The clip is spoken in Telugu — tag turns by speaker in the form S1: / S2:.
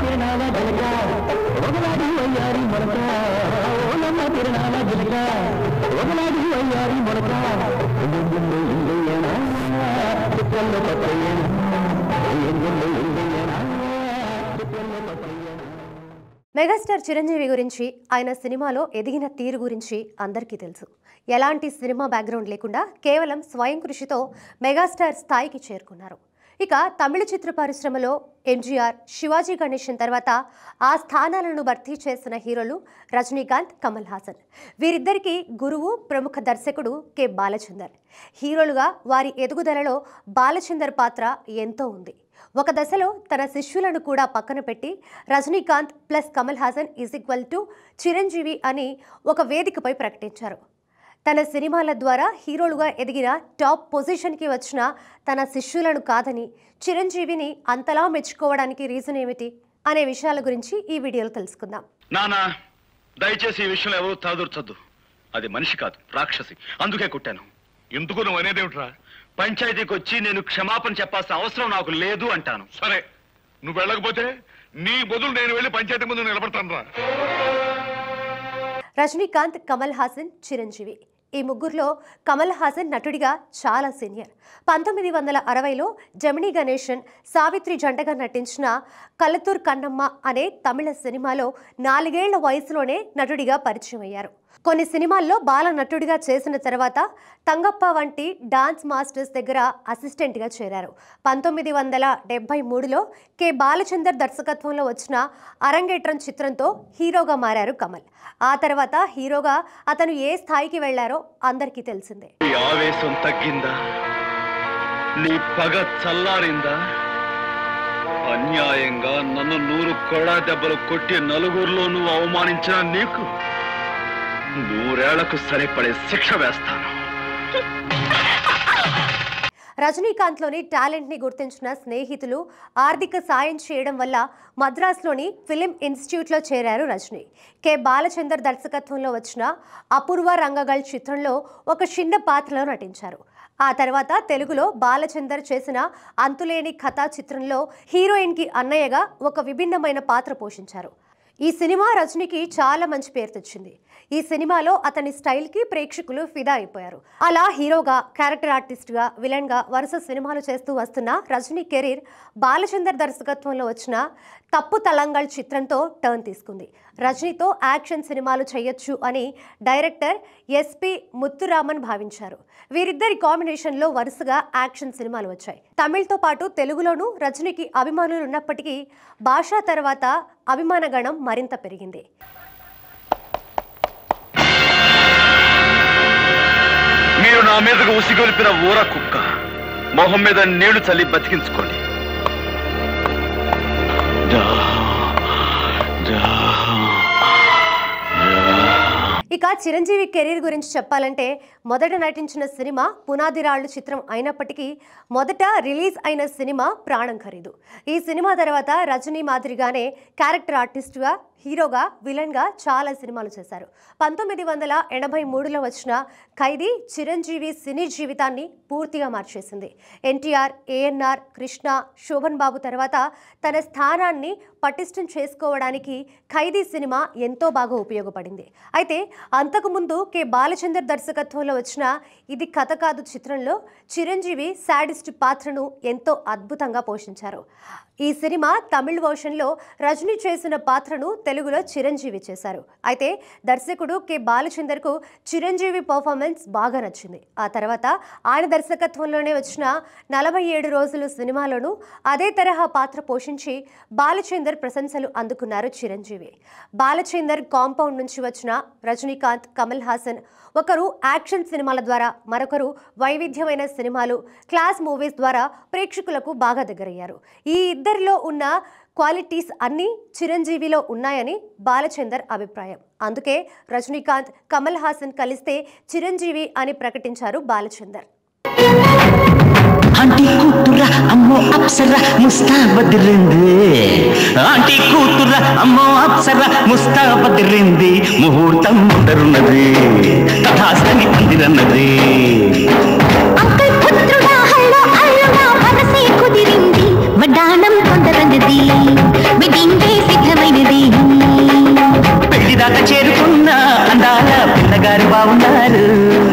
S1: తిరణాల జలక ఒకలాడి వయ్యారి మొలక ఓలమ్మ తిరణాల జలక ఒకలాడి వయ్యారి మొలక ఎందెందో ఇందయ్యనా చిత్రంలో పట్టయ్యనా ఎందెందో ఇందయ్యనా చిత్రంలో పట్టయ్యనా.
S2: మెగాస్టార్ చిరంజీవి గురించి ఆయన సినిమాలో ఎదిగిన తీరు గురించి అందరికీ తెలుసు. ఎలాంటి సినిమా బ్యాక్గ్రౌండ్ లేకుండా కేవలం స్వయం కృషితో మెగాస్టార్ స్థాయికి చేరుకున్నారు. ఇక తమిళ చిత్ర పరిశ్రమలో ఎంజీఆర్, శివాజీ గణేశన్ తర్వాత ఆ స్థానాలను భర్తీ చేసిన హీరోలు రజనీకాంత్, కమల్ హాసన్. వీరిద్దరికీ గురువు ప్రముఖ దర్శకుడు కె బాలచందర్. హీరోలుగా వారి ఎదుగుదలలో బాలచందర్ పాత్ర ఎంతో ఉంది. ఒక దశలో తన శిష్యులను కూడా పక్కన పెట్టి రజనీకాంత్ ప్లస్ కమల్ హాసన్ = చిరంజీవి అని ఒక వేదికపై ప్రకటించారు. తన సినిమాల ద్వారా హీరోలుగా ఎదిగిన టాప్ పొజిషన్కి వచ్చిన తన శిష్యులను కాదని చిరంజీవిని అంతలా మెచ్చుకోవడానికి రీజన్ ఏమిటి అనే విషయాల గురించి ఈ వీడియోలో తెలుసుకుందాం.
S3: నానా, దయచేసి ఈ విషయంలో ఎవరు తలదూర్చొద్దు. అది మనిషి కాదు, రాక్షసి. అందుకే కుట్టాను.
S4: ఎందుకు నువ్వు అనేదేమిట్రా?
S3: పంచాయతీకి వచ్చి నేను క్షమాపణ చెప్పాల్సిన అవసరం నాకు లేదు అంటాను.
S4: సరే, నువ్వు వెళ్ళకపోతే నీ బదులు నేను వెళ్ళి పంచాయతీ ముందు నిలబడతాను రా.
S2: రజనీకాంత్, కమల్ హాసన్, చిరంజీవి ఈ ముగ్గురులో కమల్ హాసన్ నటుడిగా చాలా సీనియర్. 1960లో జమినీ గణేశన్, సావిత్రి జంటగా నటించిన కలతూర్ కన్నమ్మ అనే తమిళ సినిమాలో 4 ఏళ్ల వయసులోనే నటుడిగా పరిచయం అయ్యారు. కొన్ని సినిమాల్లో బాల నటుడిగా చేసిన తర్వాత తంగప్ప వంటి డాన్స్ మాస్టర్స్ దగ్గర అసిస్టెంట్గా చేరారు. 1973లో కె బాలచందర్ దర్శకత్వంలో వచ్చిన అరంగేట్రం చిత్రంతో హీరోగా మారారు కమల్. ఆ తర్వాత హీరోగా అతను ఏ స్థాయికి వెళ్లారో అందరికీ తెలిసిందే.
S3: నీ ఆవేశం తగ్గిందా? నీ పగ చల్లారిందా? అన్యాయంగా నన్ను 100 కొడా దెబ్బలు కొట్టి నలుగురిలో నువ్వు అవమానించిన నీకు 100 ఏళ్లకు సరిపడే శిక్ష వేస్తాను.
S2: రజనీకాంత్లోని టాలెంట్ని గుర్తించిన స్నేహితులు ఆర్థిక సాయం చేయడం వల్ల మద్రాసులోని ఫిలిం ఇన్స్టిట్యూట్లో చేరారు రజనీ. కె బాలచందర్ దర్శకత్వంలో వచ్చిన అపూర్వ రంగగల్ చిత్రంలో ఒక చిన్న పాత్రలో నటించారు. ఆ తర్వాత తెలుగులో బాలచందర్ చేసిన అంతులేని కథా చిత్రంలో హీరోయిన్కి అన్నయ్యగా ఒక విభిన్నమైన పాత్ర పోషించారు. ఈ సినిమా రజనీకి చాలా మంచి పేరు తెచ్చింది. ఈ సినిమాలో అతని స్టైల్కి ప్రేక్షకులు ఫిదా అయిపోయారు. అలా హీరోగా, క్యారెక్టర్ ఆర్టిస్ట్గా, విలన్గా వరుస సినిమాలు చేస్తూ వస్తున్న రజనీ కెరీర్ బాలచందర్ దర్శకత్వంలో వచ్చిన తప్పు తలంగల్ చిత్రంతో టర్న్ తీసుకుంది. రజనీతో యాక్షన్ సినిమాలు చేయొచ్చు అని డైరెక్టర్ ఎస్పి ముత్తురామన్ భావించారు. వీరిద్దరి కాంబినేషన్లో వరుసగా యాక్షన్ సినిమాలు వచ్చాయి. తమిళ్తో పాటు తెలుగులోనూ రజనీకి అభిమానులు ఉన్నప్పటికీ భాషా తర్వాత అభిమాన గణం మరింత పెరిగింది.
S3: మీరు నా మీదకు ఉసిగొలిపిన ఊర కుక్క మొహం మీద నీళ్లు చల్లి బతికించుకోండి.
S2: ఇక చిరంజీవి కెరీర్ గురించి చెప్పాలంటే మొదట నటించిన సినిమా పునాదిరాళ్లు చిత్రం అయినప్పటికీ మొదట రిలీజ్ అయిన సినిమా ప్రాణం ఖరీదు. ఈ సినిమా తర్వాత రజనీ మాదిరిగానే క్యారెక్టర్ ఆర్టిస్టుగా, హీరోగా, విలన్గా చాలా సినిమాలు చేశారు. 1983లో వచ్చిన ఖైదీ చిరంజీవి సినీ జీవితాన్ని పూర్తిగా మార్చేసింది. ఎన్టీఆర్, ఏఎన్ఆర్, కృష్ణ, శోభన్ బాబు తర్వాత తన స్థానాన్ని పటిష్టం చేసుకోవడానికి ఖైదీ సినిమా ఎంతో బాగా ఉపయోగపడింది. అయితే అంతకుముందు కె బాలచందర్ దర్శకత్వంలో వచ్చిన ఇది కథ కాదు చిత్రంలో చిరంజీవి శాడిస్ట్ పాత్రను ఎంతో అద్భుతంగా పోషించారు. ఈ సినిమా తమిళ వర్షన్లో రజనీ చేసిన పాత్రను తెలుగులో చిరంజీవి చేశారు. అయితే దర్శకుడు కె బాలచందర్కు చిరంజీవి పర్ఫార్మెన్స్ బాగా నచ్చింది. ఆ తర్వాత ఆయన దర్శకత్వంలోనే వచ్చిన 47 రోజులు సినిమాలోనూ అదే తరహా పాత్ర పోషించి బాలచందర్ ప్రశంసలు అందుకున్నారు చిరంజీవి. బాలచందర్ కాంపౌండ్ నుంచి వచ్చిన రజనీకాంత్, కమల్ హాసన్ ఒకరు యాక్షన్ సినిమాల ద్వారా, మరొకరు వైవిధ్యమైన సినిమాలు, క్లాస్ మూవీస్ ద్వారా ప్రేక్షకులకు బాగా దగ్గరయ్యారు. ఈ ఇద్దరిలో ఉన్న క్వాలిటీస్ అన్నీ చిరంజీవిలో ఉన్నాయని బాలచందర్ అభిప్రాయం. అందుకే రజనీకాంత్, కమల్ హాసన్ కలిస్తే చిరంజీవి అని ప్రకటించారు బాలచందర్.
S1: ఆంటీ కూతుర అమ్మో అప్సర ముస్తాబదిరింది, ఆంటీ కూతుర అమ్మో అప్సర ముస్తాబదిరింది, ముహూర్తం ముందరున్నది, తథాస్తని పందిరన్నది.
S5: అంకుల్ పుత్రుడా హల్లో అల్లుడా మనసే కుదిరింది, వడ్డాణం తొందరన్నది, వెడ్డింగ్ డే
S1: నాన్నగారు బాగున్నారు.